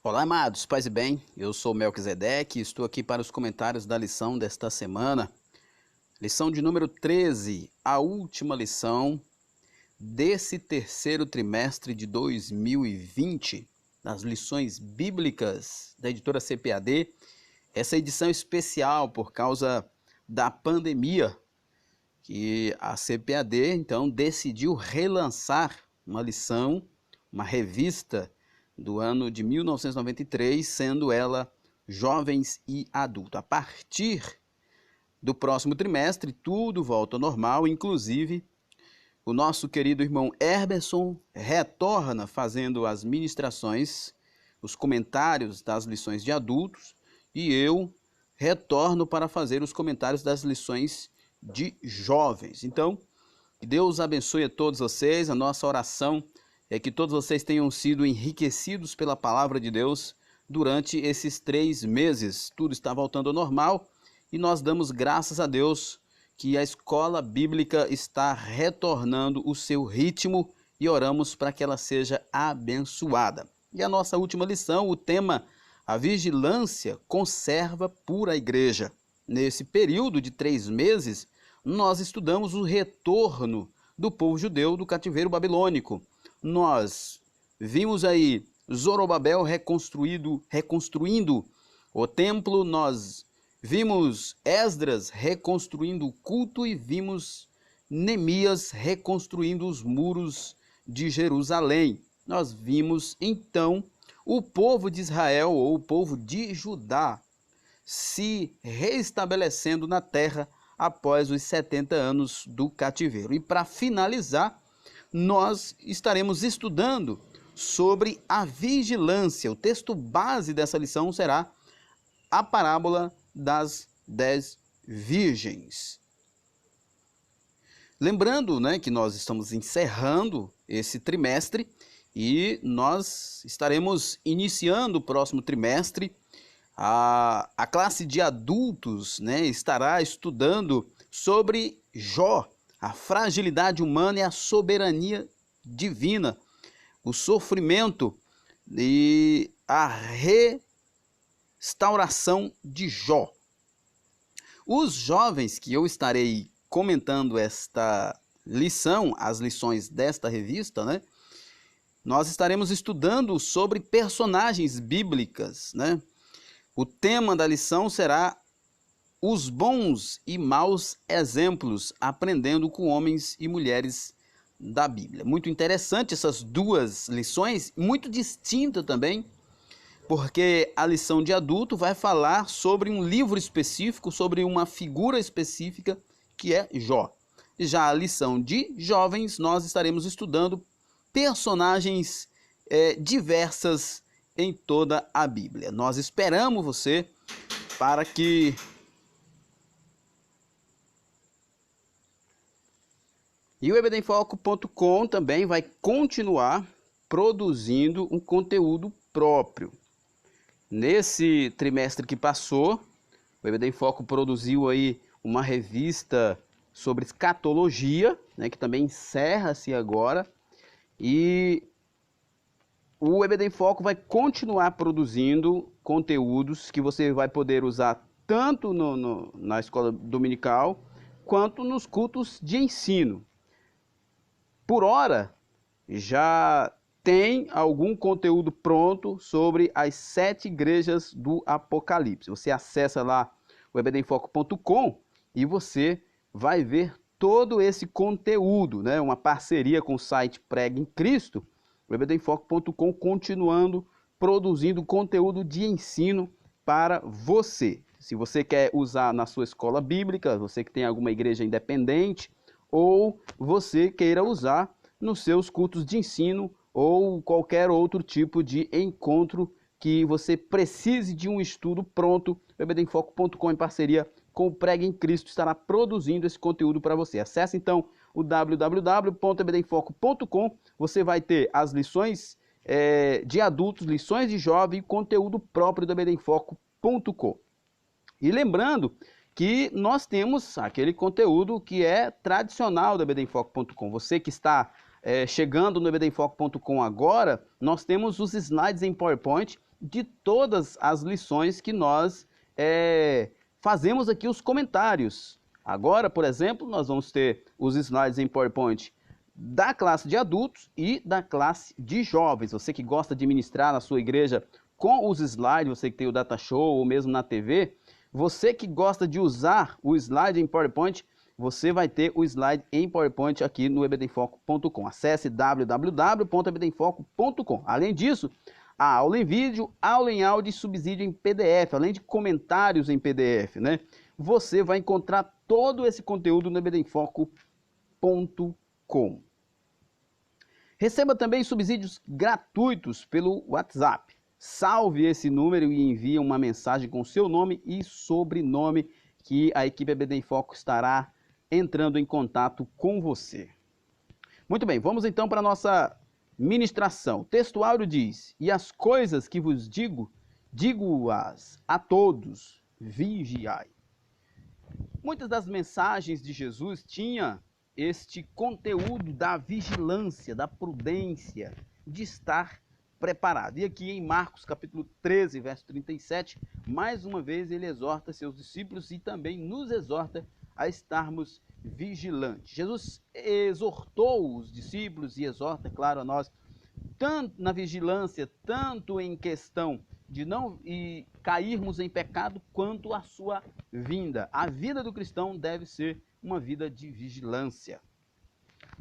Olá, amados, paz e bem, eu sou Melquisedeque e estou aqui para os comentários da lição desta semana. Lição de número 13, a última lição desse terceiro trimestre de 2020, das lições bíblicas da editora CPAD. Essa edição especial por causa da pandemia, que a CPAD então decidiu relançar uma lição, uma revista do ano de 1993, sendo ela Jovens e Adultos. A partir do próximo trimestre, tudo volta ao normal, inclusive o nosso querido irmão Herberson retorna fazendo as ministrações, os comentários das lições de adultos, e eu retorno para fazer os comentários das lições de jovens. Então, que Deus abençoe a todos vocês. A nossa oração é que todos vocês tenham sido enriquecidos pela palavra de Deus durante esses 3 meses. Tudo está voltando ao normal e nós damos graças a Deus que a escola bíblica está retornando o seu ritmo e oramos para que ela seja abençoada. E a nossa última lição, o tema: a vigilância conserva pura a igreja. Nesse período de 3 meses, nós estudamos o retorno do povo judeu do cativeiro babilônico. Nós vimos aí Zorobabel reconstruindo o templo, nós vimos Esdras reconstruindo o culto e vimos Neemias reconstruindo os muros de Jerusalém. Nós vimos então o povo de Israel, ou o povo de Judá, se reestabelecendo na terra após os 70 anos do cativeiro. E para finalizar, nós estaremos estudando sobre a vigilância. O texto base dessa lição será a parábola das 10 virgens. Lembrando, que nós estamos encerrando esse trimestre e nós estaremos iniciando o próximo trimestre. A classe de adultos, estará estudando sobre Jó, a fragilidade humana e a soberania divina, o sofrimento e a restauração de Jó. Os jovens que eu estarei comentando esta lição, as lições desta revista, nós estaremos estudando sobre personagens bíblicas, O tema da lição será os bons e maus exemplos, aprendendo com homens e mulheres da Bíblia. Muito interessante essas duas lições, muito distinta também, porque a lição de adulto vai falar sobre um livro específico, sobre uma figura específica, que é Jó. Já a lição de jovens, nós estaremos estudando personagens diversas em toda a Bíblia. Nós esperamos você para que e o ebedemfoco.com também vai continuar produzindo um conteúdo próprio. Nesse trimestre que passou, o EBD Foco produziu aí uma revista sobre escatologia, que também encerra-se agora, e o EBD Foco vai continuar produzindo conteúdos que você vai poder usar tanto na escola dominical quanto nos cultos de ensino. Por hora, já tem algum conteúdo pronto sobre as 7 igrejas do Apocalipse. Você acessa lá o ebedemfoco.com e você vai ver todo esse conteúdo, uma parceria com o site Prega em Cristo, o ebedemfoco.com continuando produzindo conteúdo de ensino para você. Se você quer usar na sua escola bíblica, você que tem alguma igreja independente, ou você queira usar nos seus cultos de ensino ou qualquer outro tipo de encontro que você precise de um estudo pronto, o ebedemfoco.com, em parceria com o Prega em Cristo, estará produzindo esse conteúdo para você. Acesse então o www.ebedemfoco.com, você vai ter as lições de adultos, lições de jovem e conteúdo próprio do ebedemfoco.com. E lembrando que nós temos aquele conteúdo que é tradicional do ebedemfoco.com. Você que está chegando no ebedemfoco.com agora, nós temos os slides em PowerPoint de todas as lições que nós fazemos aqui os comentários. Agora, por exemplo, nós vamos ter os slides em PowerPoint da classe de adultos e da classe de jovens. Você que gosta de ministrar na sua igreja com os slides, você que tem o Data Show ou mesmo na TV, você que gosta de usar o slide em PowerPoint, você vai ter o slide em PowerPoint aqui no ebdenfoco.com. Acesse www.ebdenfoco.com. Além disso, a aula em vídeo, aula em áudio e subsídio em PDF, além de comentários em PDF, né? Você vai encontrar todo esse conteúdo no ebdenfoco.com. Receba também subsídios gratuitos pelo WhatsApp. Salve esse número e envie uma mensagem com seu nome e sobrenome que a equipe EBD em Foco estará entrando em contato com você. Muito bem, vamos então para a nossa ministração. O texto áureo diz: e as coisas que vos digo, digo-as a todos, vigiai. Muitas das mensagens de Jesus tinham este conteúdo da vigilância, da prudência, de estar preparado. E aqui em Marcos capítulo 13, verso 37, mais uma vez ele exorta seus discípulos e também nos exorta a estarmos vigilantes. Jesus exortou os discípulos e exorta, claro, a nós, tanto na vigilância, tanto em questão de não cairmos em pecado, quanto a sua vinda. A vida do cristão deve ser uma vida de vigilância.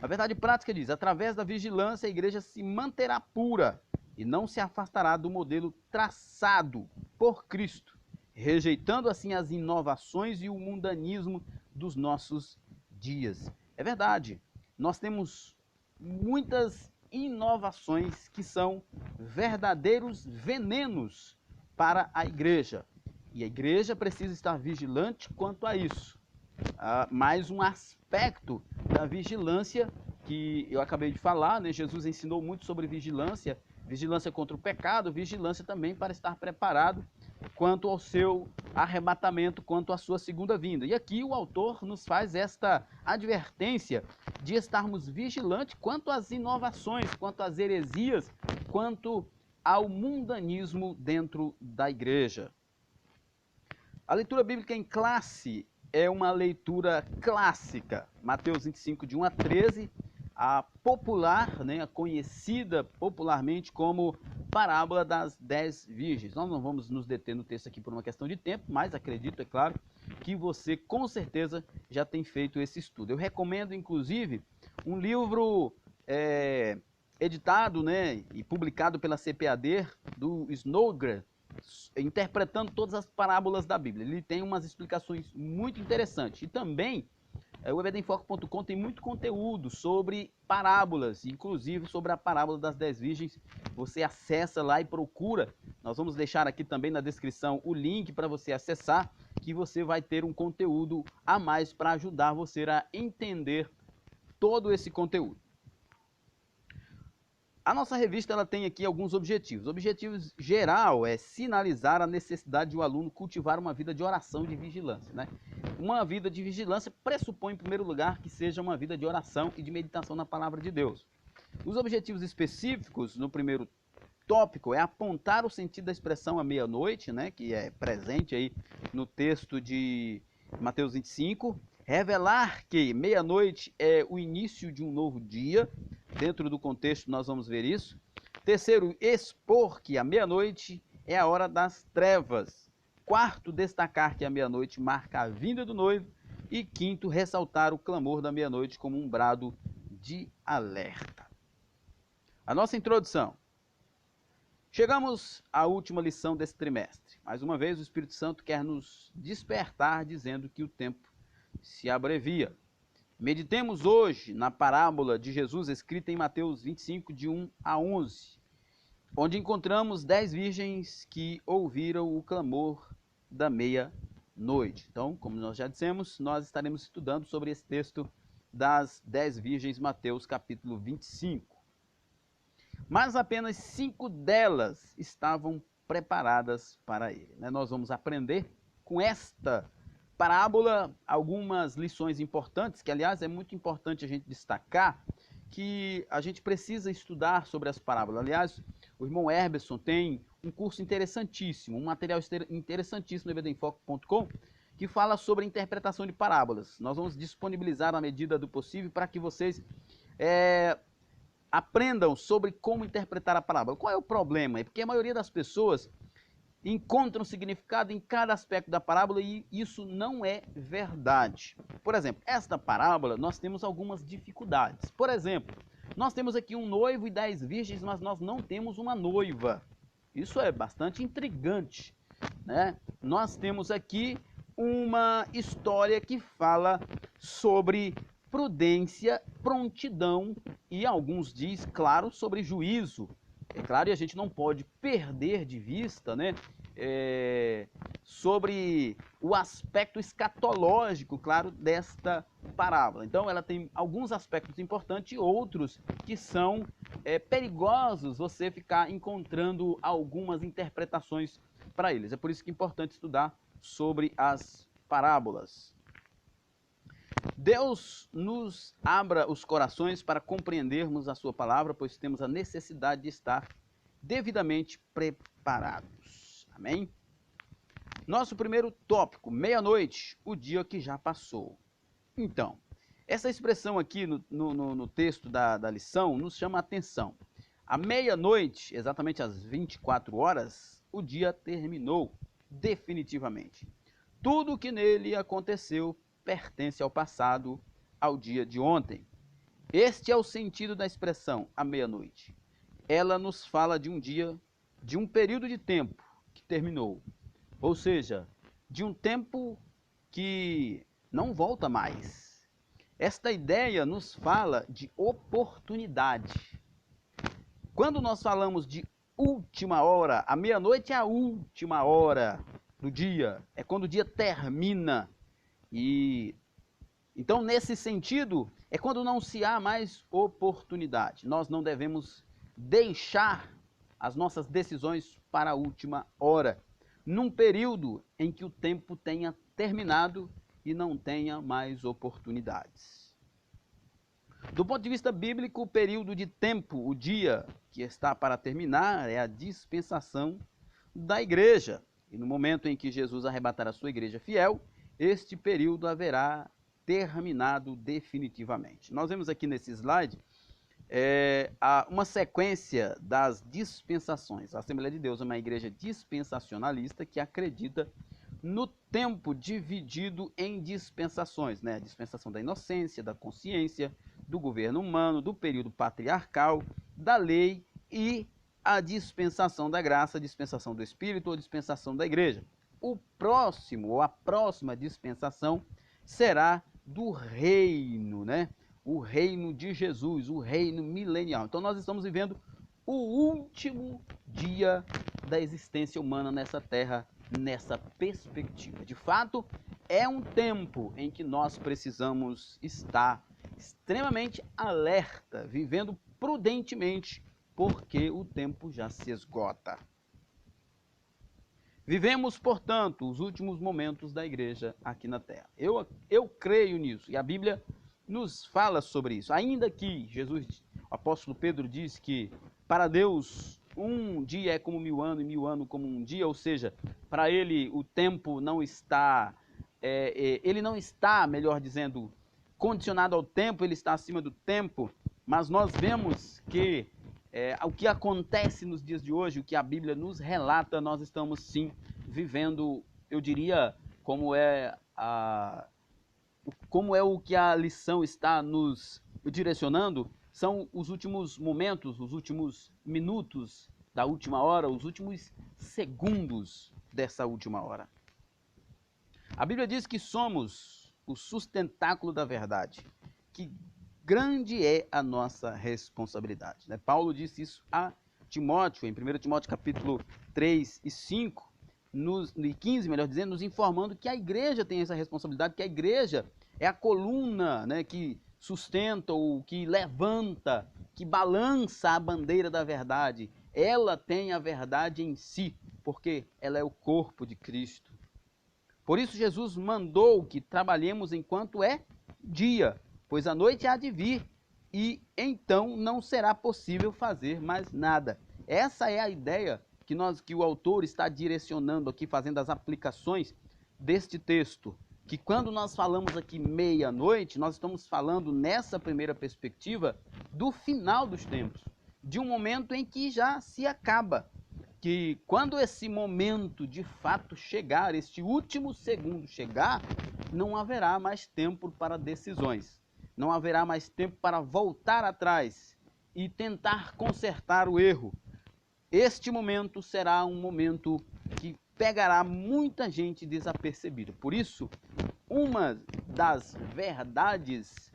A verdade prática diz: através da vigilância a igreja se manterá pura e não se afastará do modelo traçado por Cristo, rejeitando assim as inovações e o mundanismo dos nossos dias. É verdade, nós temos muitas inovações que são verdadeiros venenos para a igreja. E a igreja precisa estar vigilante quanto a isso. Mais um aspecto da vigilância que eu acabei de falar, né? Jesus ensinou muito sobre vigilância, vigilância contra o pecado, vigilância também para estar preparado quanto ao seu arrebatamento, quanto à sua segunda vinda. E aqui o autor nos faz esta advertência de estarmos vigilantes quanto às inovações, quanto às heresias, quanto ao mundanismo dentro da igreja. A leitura bíblica em classe é uma leitura clássica. Mateus 25, de 1 a 13, a popular, né, a conhecida popularmente como parábola das 10 virgens. Nós não vamos nos deter no texto aqui por uma questão de tempo, mas acredito, é claro, que você com certeza já tem feito esse estudo. Eu recomendo, inclusive, um livro editado, né, e publicado pela CPAD, do Snodgrass, interpretando todas as parábolas da Bíblia. Ele tem umas explicações muito interessantes. E também o ebdenfoco.com tem muito conteúdo sobre parábolas, inclusive sobre a parábola das 10 virgens. Você acessa lá e procura. Nós vamos deixar aqui também na descrição o link para você acessar, que você vai ter um conteúdo a mais para ajudar você a entender todo esse conteúdo. A nossa revista ela tem aqui alguns objetivos. O objetivo geral é sinalizar a necessidade de o aluno cultivar uma vida de oração e de vigilância, né? Uma vida de vigilância pressupõe, em primeiro lugar, que seja uma vida de oração e de meditação na palavra de Deus. Os objetivos específicos, no primeiro tópico, é apontar o sentido da expressão à meia-noite, né, que é presente aí no texto de Mateus 25, revelar que meia-noite é o início de um novo dia. Dentro do contexto nós vamos ver isso. Terceiro, expor que a meia-noite é a hora das trevas. Quarto, destacar que a meia-noite marca a vinda do noivo. E quinto, ressaltar o clamor da meia-noite como um brado de alerta. A nossa introdução. Chegamos à última lição desse trimestre. Mais uma vez o Espírito Santo quer nos despertar dizendo que o tempo se abrevia. Meditemos hoje na parábola de Jesus escrita em Mateus 25, de 1 a 11, onde encontramos 10 virgens que ouviram o clamor da meia-noite. Então, como nós já dissemos, nós estaremos estudando sobre esse texto das 10 virgens, Mateus capítulo 25. Mas apenas 5 delas estavam preparadas para ele, né? Nós vamos aprender com esta parábola algumas lições importantes, que aliás é muito importante a gente destacar que a gente precisa estudar sobre as parábolas. Aliás, O irmão Herberson tem um curso interessantíssimo, um material interessantíssimo no ebadenfoco.com, que fala sobre a interpretação de parábolas. Nós vamos disponibilizar na medida do possível para que vocês aprendam sobre como interpretar a parábola. Qual é o problema? É porque a maioria das pessoas encontram significado em cada aspecto da parábola e isso não é verdade. Por exemplo, esta parábola nós temos algumas dificuldades. Por exemplo, nós temos aqui um noivo e 10 virgens, mas nós não temos uma noiva. Isso é bastante intrigante, né? Nós temos aqui uma história que fala sobre prudência, prontidão e alguns diz, claro, sobre juízo. É claro, e a gente não pode perder de vista, né, sobre o aspecto escatológico, claro, desta parábola. Então, ela tem alguns aspectos importantes e outros que são perigosos você ficar encontrando algumas interpretações para eles. É por isso que é importante estudar sobre as parábolas. Deus nos abra os corações para compreendermos a sua palavra, pois temos a necessidade de estar devidamente preparados. Amém? Nosso primeiro tópico, meia-noite, o dia que já passou. Então, essa expressão aqui no texto da lição nos chama a atenção. À meia-noite, exatamente às 24 horas, o dia terminou definitivamente. Tudo o que nele aconteceu pertence ao passado, ao dia de ontem. Este é o sentido da expressão à meia-noite. Ela nos fala de um dia, de um período de tempo que terminou. Ou seja, de um tempo que não volta mais. Esta ideia nos fala de oportunidade. Quando nós falamos de última hora, a meia-noite é a última hora do dia, é quando o dia termina. E então, nesse sentido, é quando não se há mais oportunidade. Nós não devemos deixar as nossas decisões para a última hora, num período em que o tempo tenha terminado e não tenha mais oportunidades. Do ponto de vista bíblico, o período de tempo, o dia que está para terminar, é a dispensação da igreja. E no momento em que Jesus arrebatar a sua igreja fiel, este período haverá terminado definitivamente. Nós vemos aqui nesse slide uma sequência das dispensações. A Assembleia de Deus é uma igreja dispensacionalista que acredita no tempo dividido em dispensações, né? A dispensação da inocência, da consciência, do governo humano, do período patriarcal, da lei e a dispensação da graça, a dispensação do Espírito ou a dispensação da igreja. O próximo, ou a próxima dispensação será do reino, né? O reino de Jesus, o reino milenial. Então nós estamos vivendo o último dia da existência humana nessa terra, nessa perspectiva. De fato, é um tempo em que nós precisamos estar extremamente alerta, vivendo prudentemente, porque o tempo já se esgota. Vivemos, portanto, os últimos momentos da igreja aqui na terra. Eu creio nisso, e a Bíblia nos fala sobre isso. Ainda que Jesus, o apóstolo Pedro diz que para Deus um dia é como 1000 anos e 1000 anos como um dia, ou seja, para ele o tempo não está, ele não está, melhor dizendo, condicionado ao tempo, ele está acima do tempo, mas nós vemos que o que acontece nos dias de hoje, o que a Bíblia nos relata, nós estamos sim vivendo, eu diria, como é o que a lição está nos direcionando, são os últimos momentos, os últimos minutos da última hora, os últimos segundos dessa última hora. A Bíblia diz que somos o sustentáculo da verdade, que grande é a nossa responsabilidade, né? Paulo disse isso a Timóteo, em 1 Timóteo capítulo 3 e 5, e 15, melhor dizendo, nos informando que a igreja tem essa responsabilidade, que a igreja é a coluna, né, que sustenta ou que levanta, que balança a bandeira da verdade. Ela tem a verdade em si, porque ela é o corpo de Cristo. Por isso Jesus mandou que trabalhemos enquanto é dia, pois a noite há de vir, e então não será possível fazer mais nada. Essa é a ideia que o autor está direcionando aqui, fazendo as aplicações deste texto. Que quando nós falamos aqui meia-noite, nós estamos falando nessa primeira perspectiva do final dos tempos, de um momento em que já se acaba. Que quando esse momento de fato chegar, este último segundo chegar, não haverá mais tempo para decisões, não haverá mais tempo para voltar atrás e tentar consertar o erro. Este momento será um momento que pegará muita gente desapercebida. Por isso, uma das verdades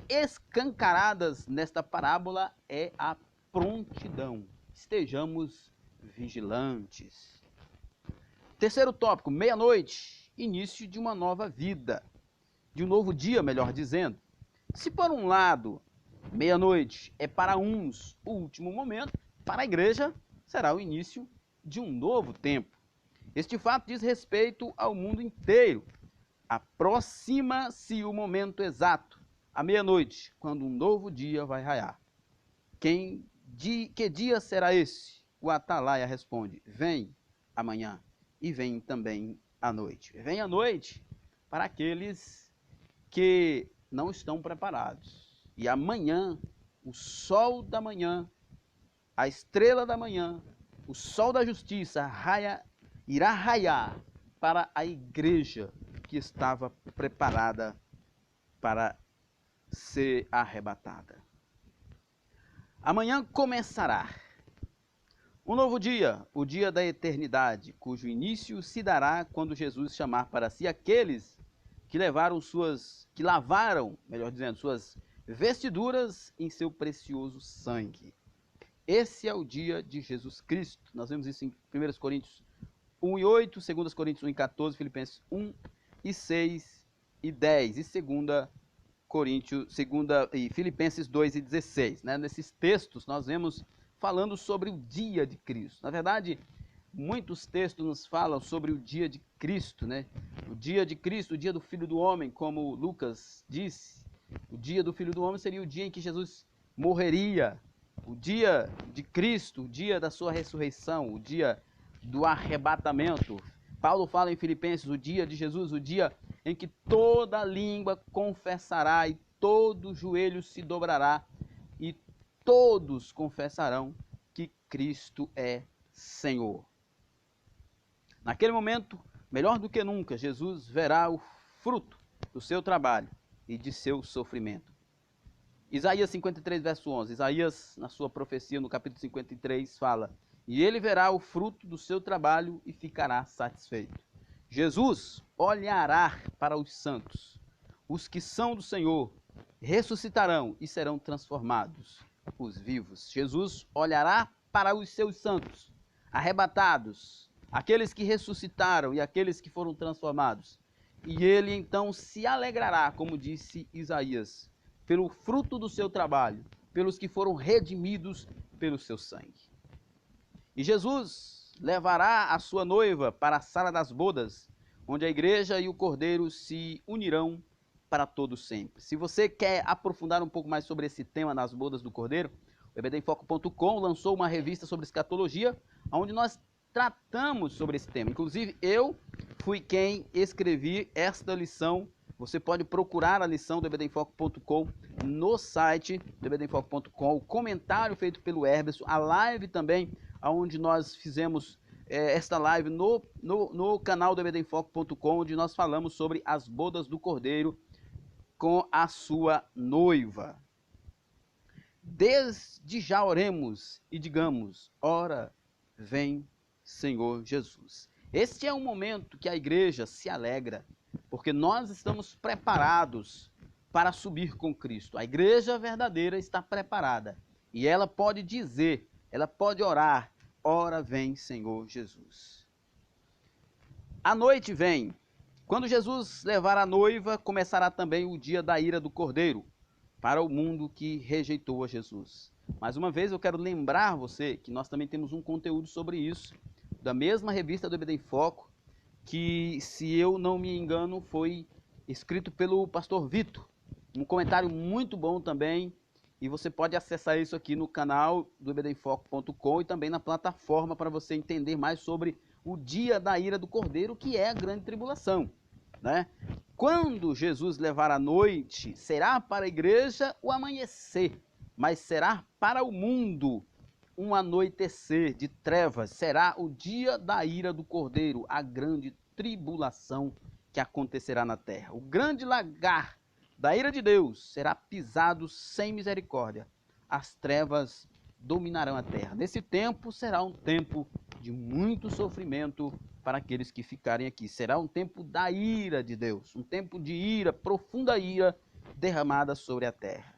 escancaradas nesta parábola é a prontidão. Estejamos vigilantes. Terceiro tópico, meia-noite, início de uma nova vida, de um novo dia, melhor dizendo. Se por um lado, meia-noite é para uns o último momento, para a igreja será o início de um novo tempo. Este fato diz respeito ao mundo inteiro. Aproxima-se o momento exato, a meia-noite, quando um novo dia vai raiar. Que dia será esse? O Atalaia responde: vem amanhã e vem também à noite. Vem à noite para aqueles que não estão preparados. E amanhã, o sol da manhã, a estrela da manhã, o sol da justiça irá raiar para a igreja que estava preparada para ser arrebatada. Amanhã começará um novo dia, o dia da eternidade, cujo início se dará quando Jesus chamar para si aqueles que lavaram, melhor dizendo, suas vestiduras em seu precioso sangue. Esse é o dia de Jesus Cristo. Nós vemos isso em 1 Coríntios 1 e 8, 2 Coríntios 1 e 14, Filipenses 1 e 6 e 10 e 2 e Filipenses 2 e 16. Né? Nesses textos nós vemos falando sobre o dia de Cristo. Na verdade, muitos textos nos falam sobre o dia de Cristo, né? O dia de Cristo, o dia do Filho do Homem, como Lucas disse. O dia do Filho do Homem seria o dia em que Jesus morreria. O dia de Cristo, o dia da sua ressurreição, o dia do arrebatamento. Paulo fala em Filipenses, o dia de Jesus, o dia em que toda língua confessará e todo joelho se dobrará e todos confessarão que Cristo é Senhor. Naquele momento, melhor do que nunca, Jesus verá o fruto do seu trabalho e de seu sofrimento. Isaías 53, verso 11. Isaías, na sua profecia, no capítulo 53, fala: e ele verá o fruto do seu trabalho e ficará satisfeito. Jesus olhará para os santos, os que são do Senhor, ressuscitarão e serão transformados, os vivos. Jesus olhará para os seus santos, arrebatados, aqueles que ressuscitaram e aqueles que foram transformados. E ele então se alegrará, como disse Isaías, pelo fruto do seu trabalho, pelos que foram redimidos pelo seu sangue. E Jesus levará a sua noiva para a sala das bodas, onde a igreja e o cordeiro se unirão para todo sempre. Se você quer aprofundar um pouco mais sobre esse tema nas bodas do cordeiro, o ebdemfoco.com lançou uma revista sobre escatologia, onde nós tratamos sobre esse tema. Inclusive, eu fui quem escrevi esta lição. Você pode procurar a lição do ebdemfoco.com no site do ebdemfoco.com, o comentário feito pelo Herberson, a live também, onde nós fizemos esta live no canal do ebdemfoco.com, onde nós falamos sobre as bodas do Cordeiro com a sua noiva. Desde já oremos e digamos: ora, vem Senhor Jesus. Este é um momento que a igreja se alegra, porque nós estamos preparados para subir com Cristo. A igreja verdadeira está preparada e ela pode dizer, ela pode orar: ora vem Senhor Jesus. A noite vem. Quando Jesus levar a noiva, começará também o dia da ira do Cordeiro para o mundo que rejeitou a Jesus. Mais uma vez eu quero lembrar você que nós também temos um conteúdo sobre isso, da mesma revista do EBD em Foco, que, se eu não me engano, foi escrito pelo pastor Vitor. Um comentário muito bom também, E você pode acessar isso aqui no canal do ebdemfoco.com e também na plataforma para você entender mais sobre o dia da ira do Cordeiro, que é a grande tribulação, né? Quando Jesus levar a noite, será para a igreja o amanhecer, mas será para o mundo um anoitecer de trevas. Será o dia da ira do Cordeiro, a grande tribulação que acontecerá na terra. O grande lagar da ira de Deus será pisado sem misericórdia. As trevas dominarão a terra. Nesse tempo será um tempo de muito sofrimento para aqueles que ficarem aqui. Será um tempo da ira de Deus, um tempo de ira, profunda ira derramada sobre a terra.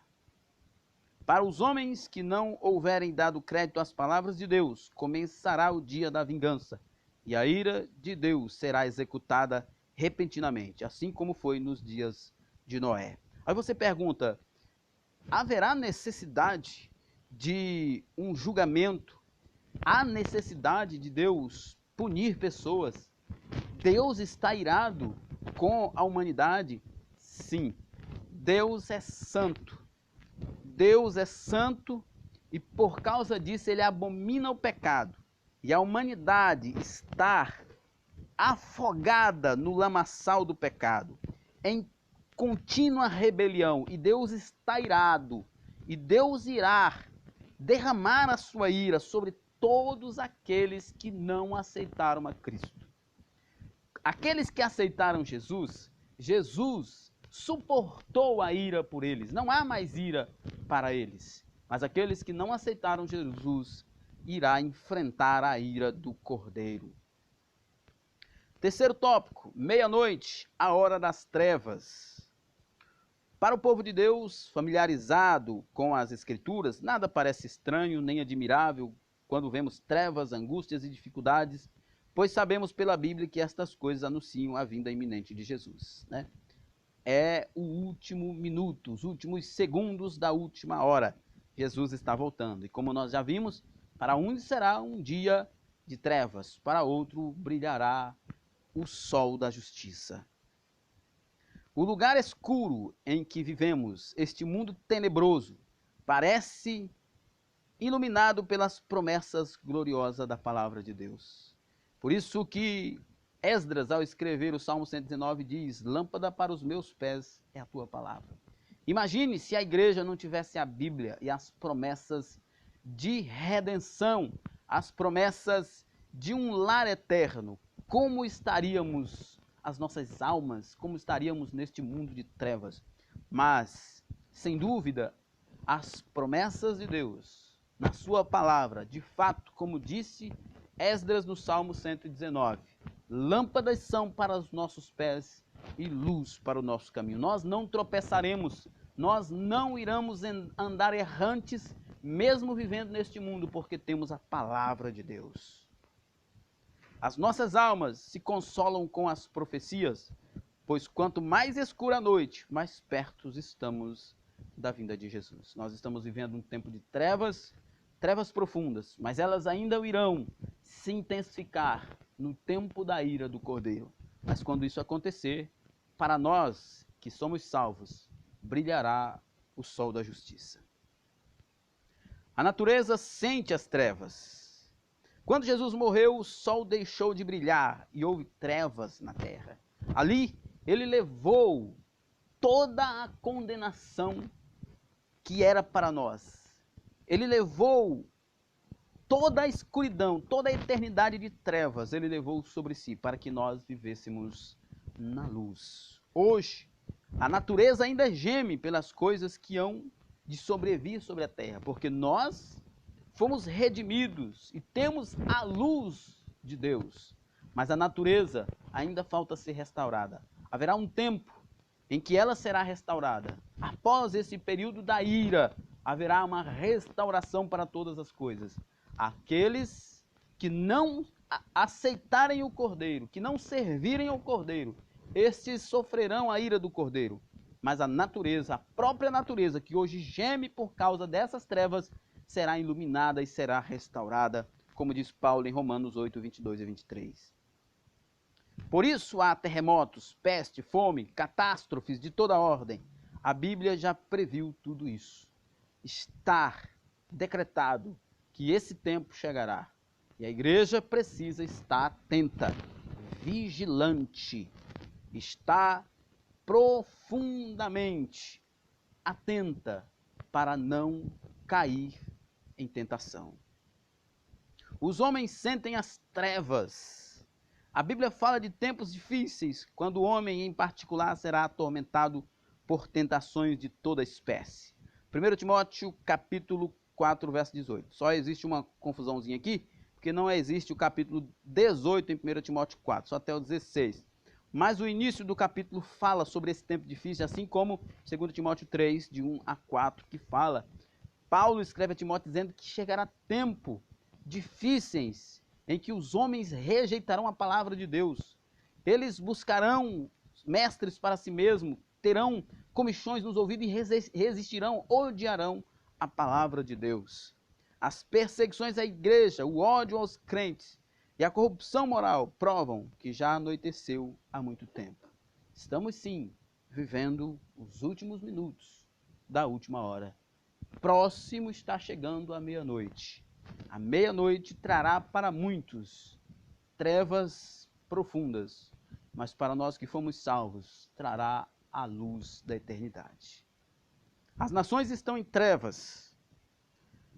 Para os homens que não houverem dado crédito às palavras de Deus, começará o dia da vingança, e a ira de Deus será executada repentinamente, assim como foi nos dias de Noé. Aí você pergunta, haverá necessidade de um julgamento? Há necessidade de Deus punir pessoas? Deus está irado com a humanidade? Sim. Deus é santo. Deus é santo e por causa disso ele abomina o pecado. E a humanidade está afogada no lamaçal do pecado, em contínua rebelião. E Deus está irado. E Deus irá derramar a sua ira sobre todos aqueles que não aceitaram a Cristo. Aqueles que aceitaram Jesus, Jesus suportou a ira por eles. Não há mais ira para eles. Mas aqueles que não aceitaram Jesus irá enfrentar a ira do Cordeiro. Terceiro tópico, meia-noite, a hora das trevas. Para o povo de Deus, familiarizado com as Escrituras, nada parece estranho nem admirável quando vemos trevas, angústias e dificuldades, pois sabemos pela Bíblia que estas coisas anunciam a vinda iminente de Jesus, né? É o último minuto, os últimos segundos da última hora. Jesus está voltando. E como nós já vimos, para uns será um dia de trevas, para outro brilhará o sol da justiça. O lugar escuro em que vivemos, este mundo tenebroso, parece iluminado pelas promessas gloriosas da palavra de Deus. Por isso que Esdras, ao escrever o Salmo 119, diz: lâmpada para os meus pés é a tua palavra. Imagine se a igreja não tivesse a Bíblia e as promessas de redenção, as promessas de um lar eterno. Como estaríamos as nossas almas, como estaríamos neste mundo de trevas? Mas, sem dúvida, as promessas de Deus, na sua palavra, de fato, como disse Esdras no Salmo 119, lâmpadas são para os nossos pés e luz para o nosso caminho. Nós não tropeçaremos, nós não iremos andar errantes, mesmo vivendo neste mundo, porque temos a palavra de Deus. As nossas almas se consolam com as profecias, pois quanto mais escura a noite, mais perto estamos da vinda de Jesus. Nós estamos vivendo um tempo de trevas, trevas profundas, mas elas ainda irão se intensificar no tempo da ira do Cordeiro. Mas quando isso acontecer, para nós que somos salvos, brilhará o sol da justiça. A natureza sente as trevas. Quando Jesus morreu, o sol deixou de brilhar e houve trevas na terra. Ali, ele levou toda a condenação que era para nós. Ele levou toda a escuridão, toda a eternidade de trevas, ele levou sobre si para que nós vivêssemos na luz. Hoje, a natureza ainda geme pelas coisas que hão de sobrevir sobre a terra, porque nós fomos redimidos e temos a luz de Deus. Mas a natureza ainda falta ser restaurada. Haverá um tempo em que ela será restaurada. Após esse período da ira, haverá uma restauração para todas as coisas. Aqueles que não aceitarem o Cordeiro, que não servirem ao Cordeiro, estes sofrerão a ira do Cordeiro. Mas a natureza, a própria natureza, que hoje geme por causa dessas trevas, será iluminada e será restaurada, como diz Paulo em Romanos 8, 22 e 23. Por isso há terremotos, peste, fome, catástrofes de toda ordem. A Bíblia já previu tudo isso. estar decretado que esse tempo chegará. E a igreja precisa estar atenta, vigilante, estar profundamente atenta para não cair em tentação. Os homens sentem as trevas. A Bíblia fala de tempos difíceis, quando o homem em particular será atormentado por tentações de toda espécie. 1 Timóteo capítulo 4, verso 18. Só existe uma confusãozinha aqui, porque não existe o capítulo 18 em 1 Timóteo 4, só até o 16. Mas o início do capítulo fala sobre esse tempo difícil, assim como 2 Timóteo 3, de 1 a 4, que fala. Paulo escreve a Timóteo dizendo que chegará tempo difíceis em que os homens rejeitarão a palavra de Deus. Eles buscarão mestres para si mesmos, terão comichões nos ouvidos e resistirão, odiarão a palavra de Deus. As perseguições à igreja, o ódio aos crentes e a corrupção moral provam que já anoiteceu há muito tempo. Estamos sim vivendo os últimos minutos da última hora. Próximo está chegando a meia-noite. A meia-noite trará para muitos trevas profundas, mas para nós que fomos salvos, trará a luz da eternidade. As nações estão em trevas.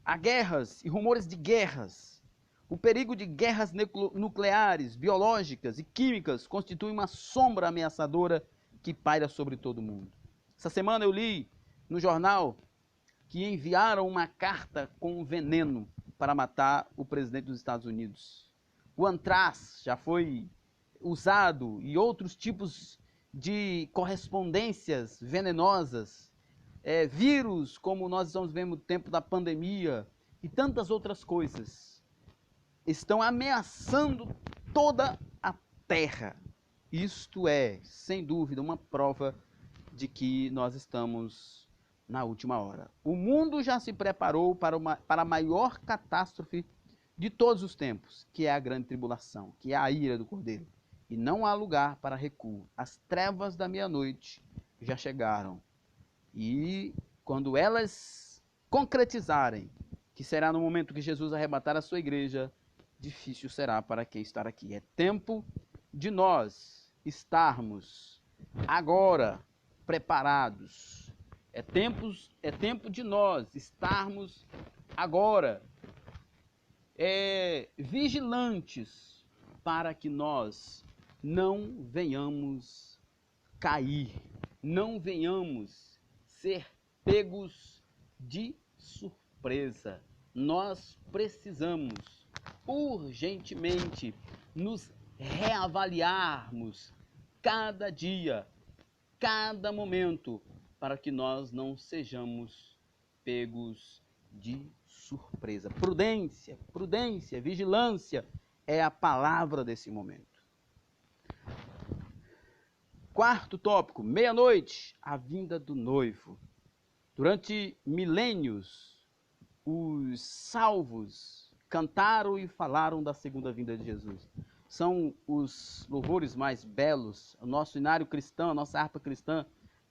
Há guerras e rumores de guerras. O perigo de guerras nucleares, biológicas e químicas constitui uma sombra ameaçadora que paira sobre todo mundo. Essa semana eu li no jornal que enviaram uma carta com veneno para matar o presidente dos Estados Unidos. O antrax já foi usado e outros tipos de correspondências venenosas, vírus, como nós estamos vendo no tempo da pandemia, e tantas outras coisas, estão ameaçando toda a Terra. Isto é, sem dúvida, uma prova de que nós estamos na última hora. O mundo já se preparou para a maior catástrofe de todos os tempos, que é a grande tribulação, que é a ira do Cordeiro. E não há lugar para recuo. As trevas da meia-noite já chegaram. E quando elas concretizarem, que será no momento que Jesus arrebatar a sua igreja, difícil será para quem estar aqui. É tempo de nós estarmos agora preparados. É tempo de nós estarmos agora vigilantes para que nós não venhamos cair, não venhamos ser pegos de surpresa. Nós precisamos urgentemente nos reavaliarmos cada dia, cada momento, para que nós não sejamos pegos de surpresa. Prudência, prudência, vigilância é a palavra desse momento. Quarto tópico, meia-noite, a vinda do noivo. Durante milênios, os salvos cantaram e falaram da segunda vinda de Jesus. São os louvores mais belos. O nosso inário cristão, a nossa harpa cristã,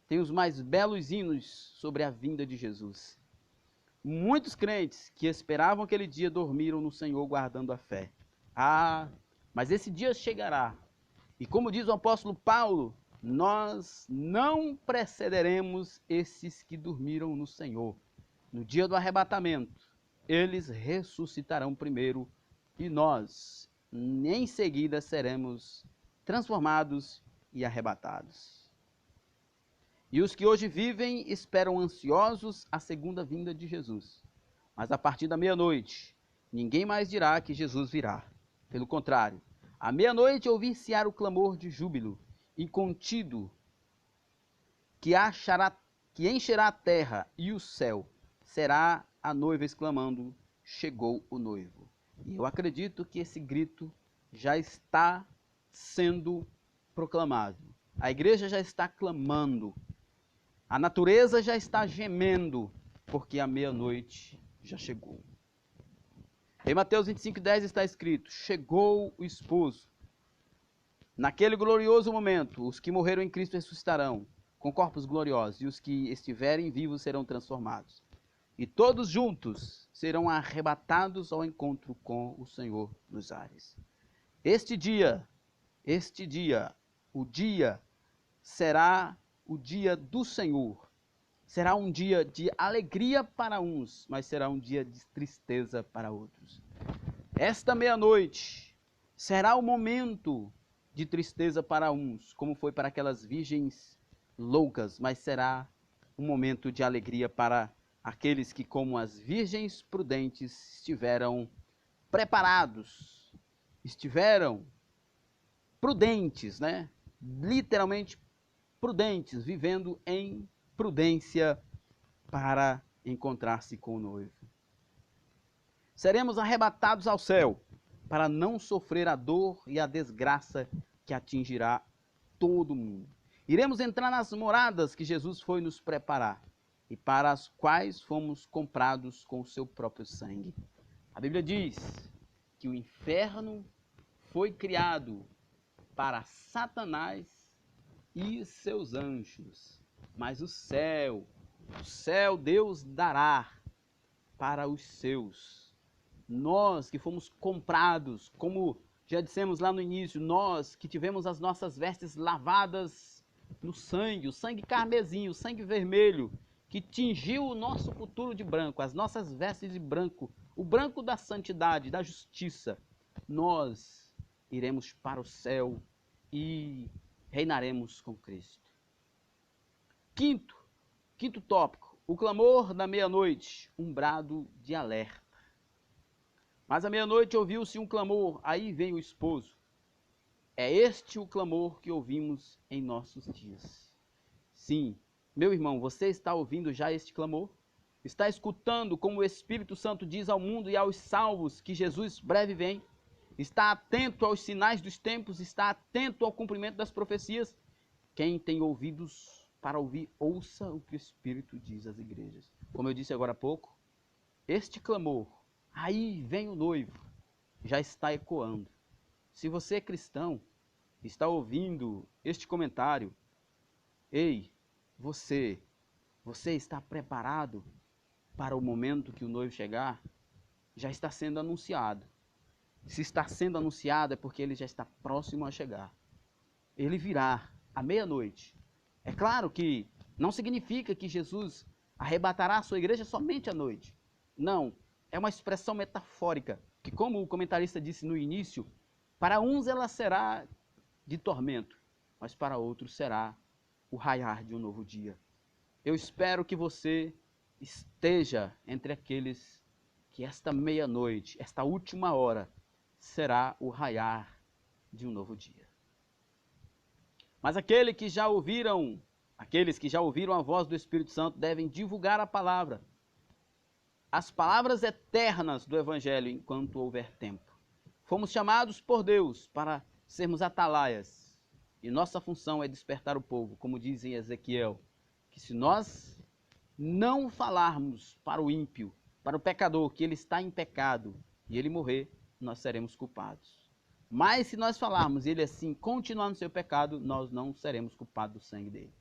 tem os mais belos hinos sobre a vinda de Jesus. Muitos crentes que esperavam aquele dia dormiram no Senhor guardando a fé. Mas esse dia chegará. E como diz o apóstolo Paulo, nós não precederemos esses que dormiram no Senhor. No dia do arrebatamento, eles ressuscitarão primeiro e nós, em seguida, seremos transformados e arrebatados. E os que hoje vivem esperam ansiosos a segunda vinda de Jesus. Mas a partir da meia-noite, ninguém mais dirá que Jesus virá. Pelo contrário, à meia-noite ouvir-se-á o clamor de júbilo incontido que encherá a terra e o céu. Será a noiva exclamando: chegou o noivo. E eu acredito que esse grito já está sendo proclamado. A igreja já está clamando. A natureza já está gemendo, porque a meia-noite já chegou. Em Mateus 25:10 está escrito: chegou o esposo. Naquele glorioso momento, os que morreram em Cristo ressuscitarão, com corpos gloriosos, e os que estiverem vivos serão transformados. e todos juntos serão arrebatados ao encontro com o Senhor nos ares. Este dia, o dia será o dia do Senhor. Será um dia de alegria para uns, mas será um dia de tristeza para outros. Esta meia-noite será o momento de tristeza para uns, como foi para aquelas virgens loucas, mas será um momento de alegria para aqueles que, como as virgens prudentes, estiveram preparados, estiveram prudentes, né? Literalmente prudentes, vivendo em prudência para encontrar-se com o noivo. Seremos arrebatados ao céu para não sofrer a dor e a desgraça que atingirá todo mundo. Iremos entrar nas moradas que Jesus foi nos preparar e para as quais fomos comprados com o seu próprio sangue. A Bíblia diz que o inferno foi criado para Satanás e seus anjos, mas o céu Deus dará para os seus. Nós que fomos comprados, como já dissemos lá no início, nós que tivemos as nossas vestes lavadas no sangue, o sangue carmesim, o sangue vermelho, que tingiu o nosso futuro de branco, as nossas vestes de branco, o branco da santidade, da justiça, nós iremos para o céu e reinaremos com Cristo. Quinto tópico, o clamor da meia-noite, um brado de alerta. Mas à meia-noite ouviu-se um clamor, aí vem o esposo. É este o clamor que ouvimos em nossos dias. Sim, meu irmão, você está ouvindo já este clamor? Está escutando como o Espírito Santo diz ao mundo e aos salvos que Jesus breve vem? Está atento aos sinais dos tempos? Está atento ao cumprimento das profecias? Quem tem ouvidos para ouvir, ouça o que o Espírito diz às igrejas. Como eu disse agora há pouco, este clamor, aí vem o noivo, já está ecoando. Se você é cristão, está ouvindo este comentário, ei, você está preparado para o momento que o noivo chegar? Já está sendo anunciado. Se está sendo anunciado é porque ele já está próximo a chegar. Ele virá à meia-noite. É claro que não significa que Jesus arrebatará a sua igreja somente à noite. Não, é uma expressão metafórica, que como o comentarista disse no início, para uns ela será de tormento, mas para outros será o raiar de um novo dia. Eu espero que você esteja entre aqueles que esta meia-noite, esta última hora, será o raiar de um novo dia. Mas aqueles que já ouviram a voz do Espírito Santo devem divulgar a palavra, as palavras eternas do Evangelho enquanto houver tempo. Fomos chamados por Deus para sermos atalaias, e nossa função é despertar o povo, como diz em Ezequiel, que se nós não falarmos para o ímpio, para o pecador, que ele está em pecado e ele morrer, nós seremos culpados. Mas se nós falarmos e ele assim continuar no seu pecado, nós não seremos culpados do sangue dele.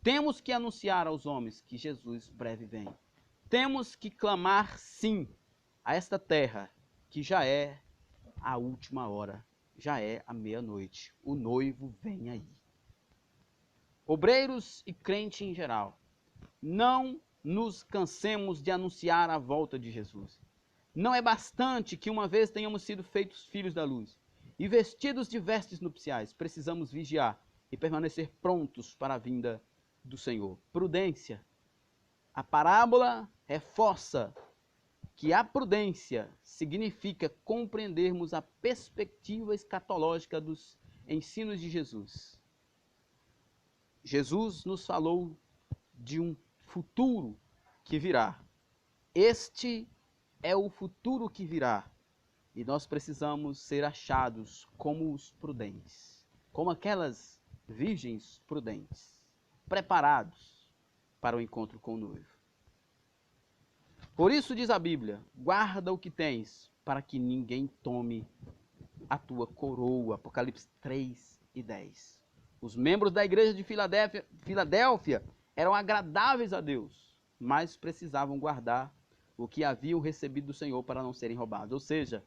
Temos que anunciar aos homens que Jesus breve vem. Temos que clamar sim a esta terra, que já é a última hora, já é a meia-noite. O noivo vem aí. Obreiros e crente em geral, não nos cansemos de anunciar a volta de Jesus. Não é bastante que uma vez tenhamos sido feitos filhos da luz e vestidos de vestes nupciais. Precisamos vigiar e permanecer prontos para a vinda do Senhor. Prudência. A parábola reforça que a prudência significa compreendermos a perspectiva escatológica dos ensinos de Jesus. Jesus nos falou de um futuro que virá. Este é o futuro que virá. E nós precisamos ser achados como os prudentes, como aquelas virgens prudentes, preparados para o encontro com o noivo. Por isso diz a Bíblia, guarda o que tens, para que ninguém tome a tua coroa. Apocalipse 3:10. Os membros da igreja de Filadélfia eram agradáveis a Deus, mas precisavam guardar o que haviam recebido do Senhor para não serem roubados. Ou seja,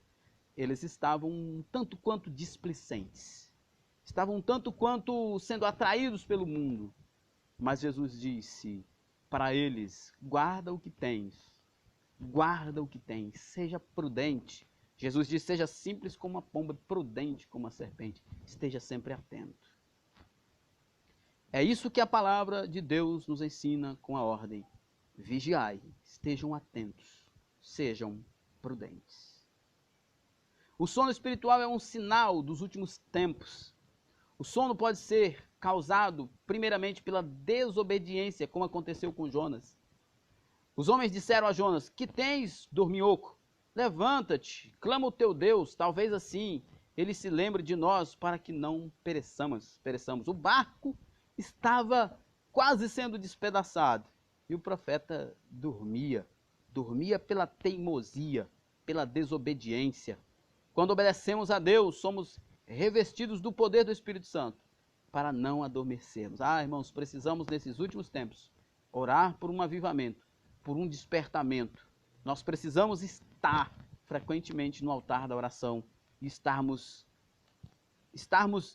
eles estavam um tanto quanto displicentes, estavam um tanto quanto sendo atraídos pelo mundo. Mas Jesus disse para eles: guarda o que tens, guarda o que tens, seja prudente. Jesus disse: seja simples como a pomba, prudente como a serpente, esteja sempre atento. É isso que a palavra de Deus nos ensina com a ordem: vigiai, estejam atentos, sejam prudentes. O sono espiritual é um sinal dos últimos tempos. O sono pode ser causado primeiramente pela desobediência, como aconteceu com Jonas. Os homens disseram a Jonas: que tens, dorminhoco? Levanta-te, clama o teu Deus, talvez assim ele se lembre de nós para que não pereçamos. O barco estava quase sendo despedaçado e o profeta dormia pela teimosia, pela desobediência. Quando obedecemos a Deus, somos revestidos do poder do Espírito Santo para não adormecermos. Irmãos, precisamos nesses últimos tempos orar por um avivamento, por um despertamento. Nós precisamos estar frequentemente no altar da oração e estarmos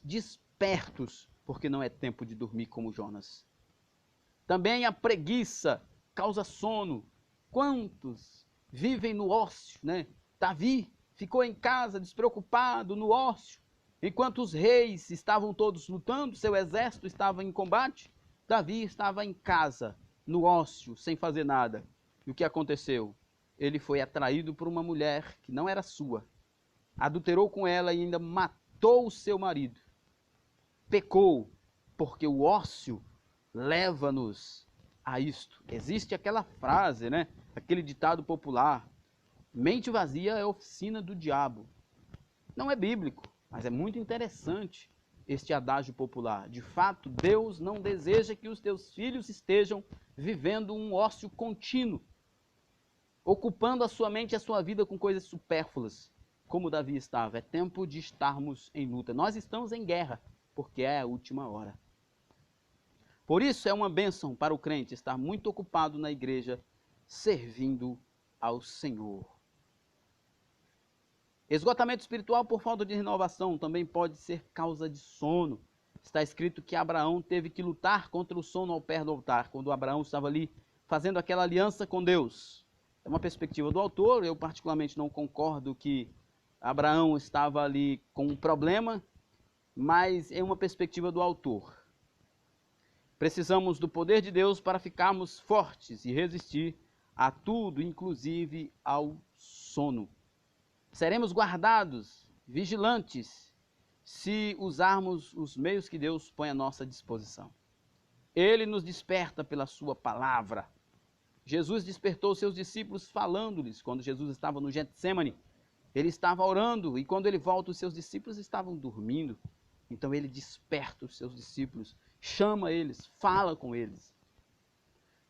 despertos, porque não é tempo de dormir como Jonas. Também a preguiça causa sono. Quantos vivem no ócio, né? Davi ficou em casa despreocupado no ócio, enquanto os reis estavam todos lutando, seu exército estava em combate. Davi estava em casa, no ócio, sem fazer nada. E o que aconteceu? Ele foi atraído por uma mulher que não era sua, adulterou com ela e ainda matou o seu marido. Pecou, porque o ócio leva-nos a isto. Existe aquela frase, né? Aquele ditado popular: mente vazia é oficina do diabo. Não é bíblico, mas é muito interessante este adágio popular. De fato, Deus não deseja que os teus filhos estejam vivendo um ócio contínuo, ocupando a sua mente e a sua vida com coisas supérfluas, como Davi estava. É tempo de estarmos em luta. Nós estamos em guerra, porque é a última hora. Por isso é uma bênção para o crente estar muito ocupado na igreja, servindo ao Senhor. Esgotamento espiritual por falta de renovação também pode ser causa de sono. Está escrito que Abraão teve que lutar contra o sono ao pé do altar, quando Abraão estava ali fazendo aquela aliança com Deus. É uma perspectiva do autor, eu particularmente não concordo que Abraão estava ali com um problema, mas é uma perspectiva do autor. Precisamos do poder de Deus para ficarmos fortes e resistir a tudo, inclusive ao sono. Seremos guardados, vigilantes, se usarmos os meios que Deus põe à nossa disposição. Ele nos desperta pela sua palavra. Jesus despertou seus discípulos falando-lhes, quando Jesus estava no Getsemane. Ele estava orando e quando ele volta, os seus discípulos estavam dormindo. Então ele desperta os seus discípulos, chama eles, fala com eles.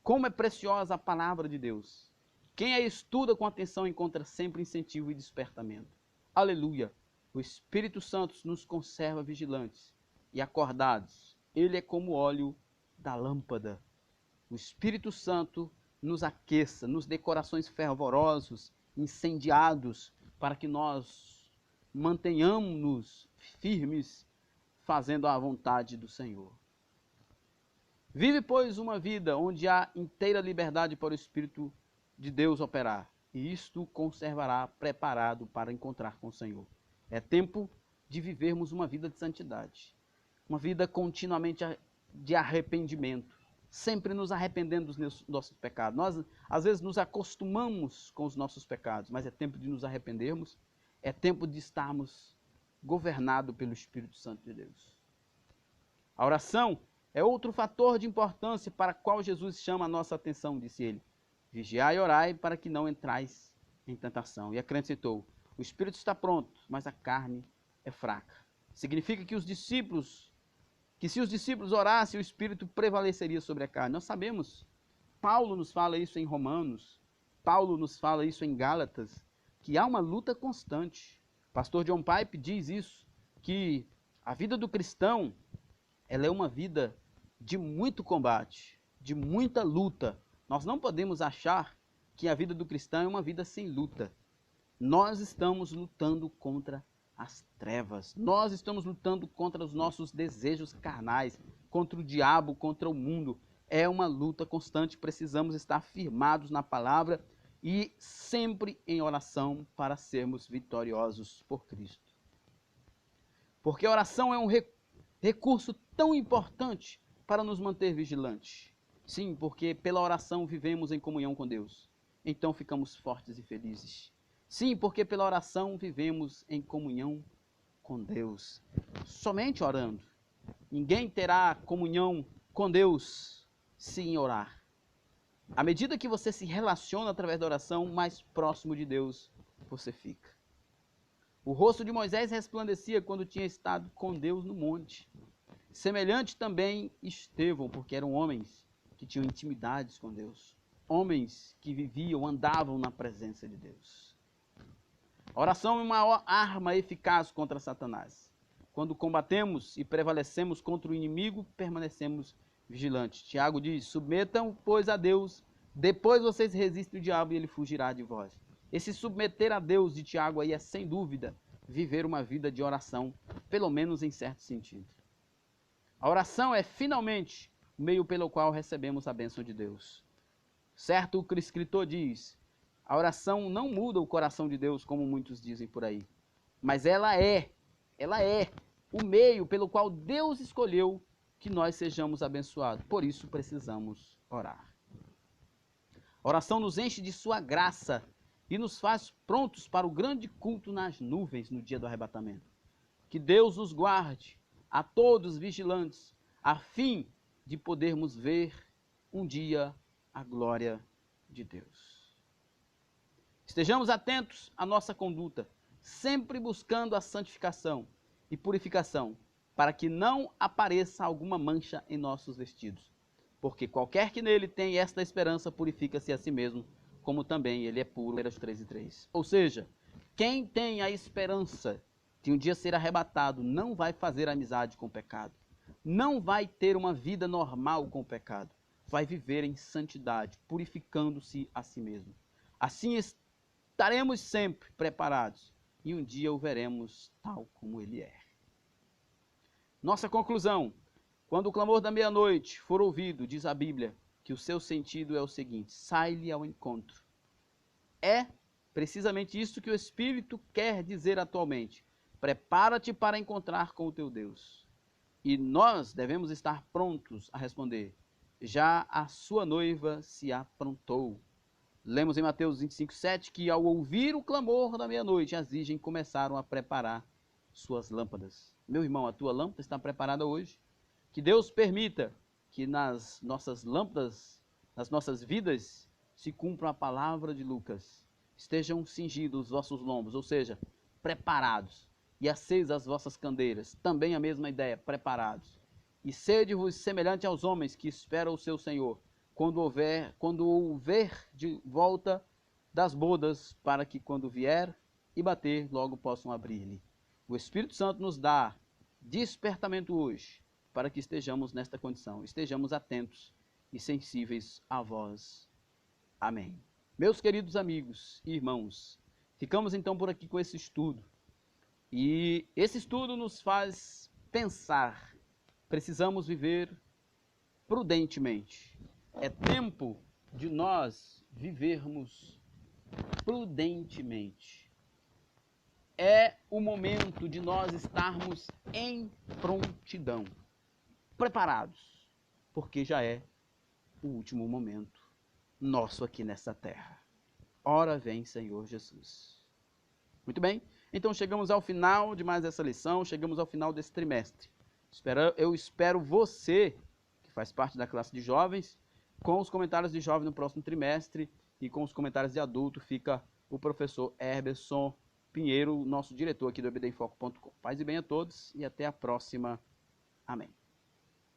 Como é preciosa a palavra de Deus. Quem a estuda com atenção encontra sempre incentivo e despertamento. Aleluia! O Espírito Santo nos conserva vigilantes e acordados. Ele é como o óleo da lâmpada. O Espírito Santo nos aqueça, nos dê corações fervorosos, incendiados, para que nós mantenhamos-nos firmes, fazendo a vontade do Senhor. Vive, pois, uma vida onde há inteira liberdade para o Espírito de Deus operar, e isto o conservará preparado para encontrar com o Senhor. É tempo de vivermos uma vida de santidade, uma vida continuamente de arrependimento, sempre nos arrependendo dos nossos pecados. Nós, às vezes, nos acostumamos com os nossos pecados, mas é tempo de nos arrependermos, é tempo de estarmos governados pelo Espírito Santo de Deus. A oração é outro fator de importância para o qual Jesus chama a nossa atenção, disse ele. Vigiai e orai para que não entrais em tentação. E acrescentou, o Espírito está pronto, mas a carne é fraca. Significa que se os discípulos orassem, o Espírito prevaleceria sobre a carne. Nós sabemos, Paulo nos fala isso em Romanos, Paulo nos fala isso em Gálatas, que há uma luta constante. O pastor John Pipe diz isso, que a vida do cristão, ela é uma vida de muito combate, de muita luta. Nós não podemos achar que a vida do cristão é uma vida sem luta. Nós estamos lutando contra as trevas. Nós estamos lutando contra os nossos desejos carnais, contra o diabo, contra o mundo. É uma luta constante. Precisamos estar firmados na palavra e sempre em oração para sermos vitoriosos por Cristo. Porque a oração é um recurso tão importante para nos manter vigilantes. Sim, porque pela oração vivemos em comunhão com Deus. Então ficamos fortes e felizes. Sim, porque pela oração vivemos em comunhão com Deus. Somente orando. Ninguém terá comunhão com Deus sem orar. À medida que você se relaciona através da oração, mais próximo de Deus você fica. O rosto de Moisés resplandecia quando tinha estado com Deus no monte. Semelhante também Estevão, porque eram homens que tinham intimidades com Deus. Homens que viviam, andavam na presença de Deus. A oração é uma arma eficaz contra Satanás. Quando combatemos e prevalecemos contra o inimigo, permanecemos vigilantes. Tiago diz, submetam, pois, a Deus, depois vocês resistem o diabo e ele fugirá de vós. Esse submeter a Deus de Tiago aí é, sem dúvida, viver uma vida de oração, pelo menos em certo sentido. A oração é, finalmente, o meio pelo qual recebemos a bênção de Deus. Certo escritor diz, a oração não muda o coração de Deus, como muitos dizem por aí, mas ela é o meio pelo qual Deus escolheu que nós sejamos abençoados. Por isso precisamos orar. A oração nos enche de sua graça e nos faz prontos para o grande culto nas nuvens no dia do arrebatamento. Que Deus nos guarde a todos vigilantes, a fim de podermos ver um dia a glória de Deus. Estejamos atentos à nossa conduta, sempre buscando a santificação e purificação, para que não apareça alguma mancha em nossos vestidos. Porque qualquer que nele tem esta esperança purifica-se a si mesmo, como também ele é puro. 3:3. Ou seja, quem tem a esperança de um dia ser arrebatado não vai fazer amizade com o pecado, não vai ter uma vida normal com o pecado, vai viver em santidade, purificando-se a si mesmo. Assim estaremos sempre preparados e um dia o veremos tal como ele é. Nossa conclusão: quando o clamor da meia-noite for ouvido, diz a Bíblia, que o seu sentido é o seguinte: sai-lhe ao encontro. É precisamente isso que o Espírito quer dizer atualmente. Prepara-te para encontrar com o teu Deus. E nós devemos estar prontos a responder: já a sua noiva se aprontou. Lemos em Mateus 25:7 que ao ouvir o clamor da meia-noite, as virgens começaram a preparar suas lâmpadas. Meu irmão, a tua lâmpada está preparada hoje? Que Deus permita que nas nossas lâmpadas, nas nossas vidas, se cumpra a palavra de Lucas. Estejam cingidos os vossos lombos, ou seja, preparados. E acesas as vossas candeiras, também a mesma ideia, preparados. E sede-vos semelhante aos homens que esperam o seu Senhor, quando o ver de volta das bodas, para que quando vier e bater, logo possam abrir-lhe. O Espírito Santo nos dá despertamento hoje, para que estejamos nesta condição, estejamos atentos e sensíveis a vós. Amém. Meus queridos amigos e irmãos, ficamos então por aqui com esse estudo. E esse estudo nos faz pensar, precisamos viver prudentemente. É tempo de nós vivermos prudentemente. É o momento de nós estarmos em prontidão, preparados, porque já é o último momento nosso aqui nessa terra. Ora vem, Senhor Jesus. Muito bem, então chegamos ao final de mais essa lição, chegamos ao final desse trimestre. Eu espero você, que faz parte da classe de jovens, com os comentários de jovem no próximo trimestre, e com os comentários de adulto fica o professor Herberson Pinheiro, nosso diretor aqui do ebdemfoco.com. Paz e bem a todos e até a próxima. Amém.